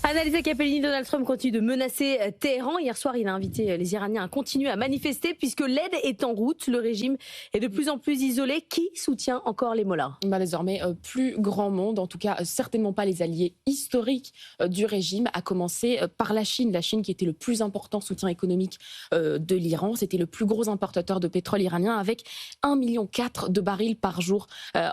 Annalisa Capellini, Donald Trump continue de menacer Téhéran. Hier soir, il a invité les Iraniens à continuer à manifester puisque l'aide est en route. Le régime est de plus en plus isolé. Qui soutient encore les mollahs ? Désormais, plus grand monde, en tout cas certainement pas les alliés historiques du régime, à commencer par la Chine. La Chine qui était le plus important soutien économique de l'Iran. C'était le plus gros importateur de pétrole iranien avec 1,4 million de barils par jour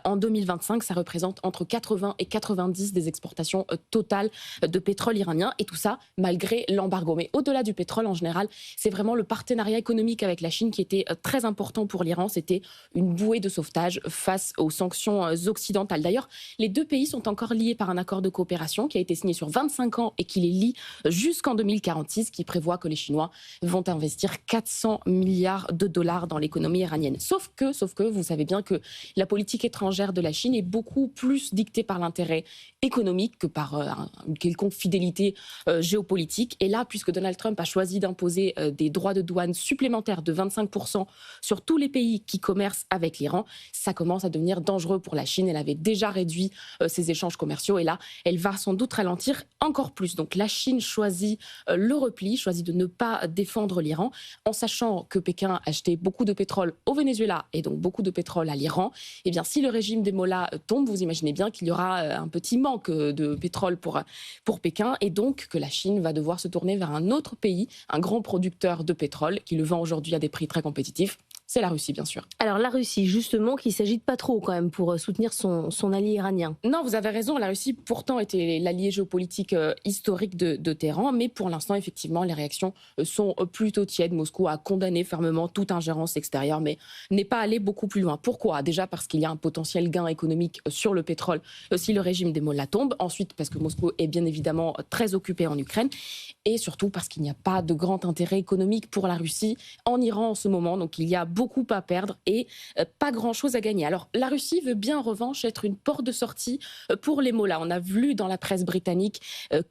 en 2025. Ça représente entre 80 et 90 des exportations totales de pétrole iranien, et tout ça malgré l'embargo. Mais au-delà du pétrole en général, c'est vraiment le partenariat économique avec la Chine qui était très important pour l'Iran. C'était une bouée de sauvetage face aux sanctions occidentales. D'ailleurs, les deux pays sont encore liés par un accord de coopération qui a été signé sur 25 ans et qui les lie jusqu'en 2046, qui prévoit que les Chinois vont investir 400 milliards de dollars dans l'économie iranienne. Sauf que, vous savez bien que la politique étrangère de la Chine est beaucoup plus dictée par l'intérêt économique que par une quelconque fidélité géopolitique. Et là, puisque Donald Trump a choisi d'imposer des droits de douane supplémentaires de 25% sur tous les pays qui commercent avec l'Iran, ça commence à devenir dangereux pour la Chine. Elle avait déjà réduit ses échanges commerciaux et là, elle va sans doute ralentir encore plus. Donc la Chine choisit le repli, choisit de ne pas défendre l'Iran, en sachant que Pékin achetait beaucoup de pétrole au Venezuela et donc beaucoup de pétrole à l'Iran. Eh bien, si le régime des mollahs tombe, vous imaginez bien qu'il y aura un petit manque de pétrole pour Pékin, et donc que la Chine va devoir se tourner vers un autre pays, un grand producteur de pétrole qui le vend aujourd'hui à des prix très compétitifs. C'est la Russie, bien sûr. Alors la Russie, justement, qui ne s'agite pas trop quand même pour soutenir son allié iranien. Non, vous avez raison, la Russie pourtant était l'allié géopolitique historique de Téhéran, mais pour l'instant, effectivement, les réactions sont plutôt tièdes. Moscou a condamné fermement toute ingérence extérieure, mais n'est pas allé beaucoup plus loin. Pourquoi ? Déjà parce qu'il y a un potentiel gain économique sur le pétrole si le régime des mollahs tombe. Ensuite, parce que Moscou est bien évidemment très occupé en Ukraine. Et surtout parce qu'il n'y a pas de grand intérêt économique pour la Russie en Iran en ce moment. Donc il y a beaucoup à perdre et pas grand-chose à gagner. Alors la Russie veut bien en revanche être une porte de sortie pour les mollahs. On a vu dans la presse britannique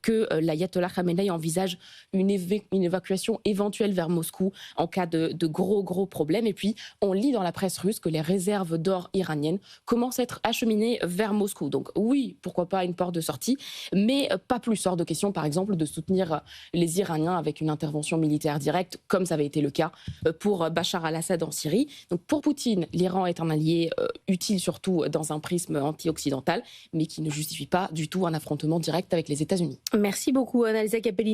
que l'ayatollah Khamenei envisage une évacuation éventuelle vers Moscou en cas de gros problèmes. Et puis on lit dans la presse russe que les réserves d'or iraniennes commencent à être acheminées vers Moscou. Donc oui, pourquoi pas une porte de sortie, mais pas plus. Hors de question par exemple de soutenir les Iraniens avec une intervention militaire directe, comme ça avait été le cas pour Bachar al-Assad en Syrie. Donc pour Poutine, l'Iran est un allié utile surtout dans un prisme anti-occidental, mais qui ne justifie pas du tout un affrontement direct avec les États-Unis. Merci beaucoup, Annalisa Capellini.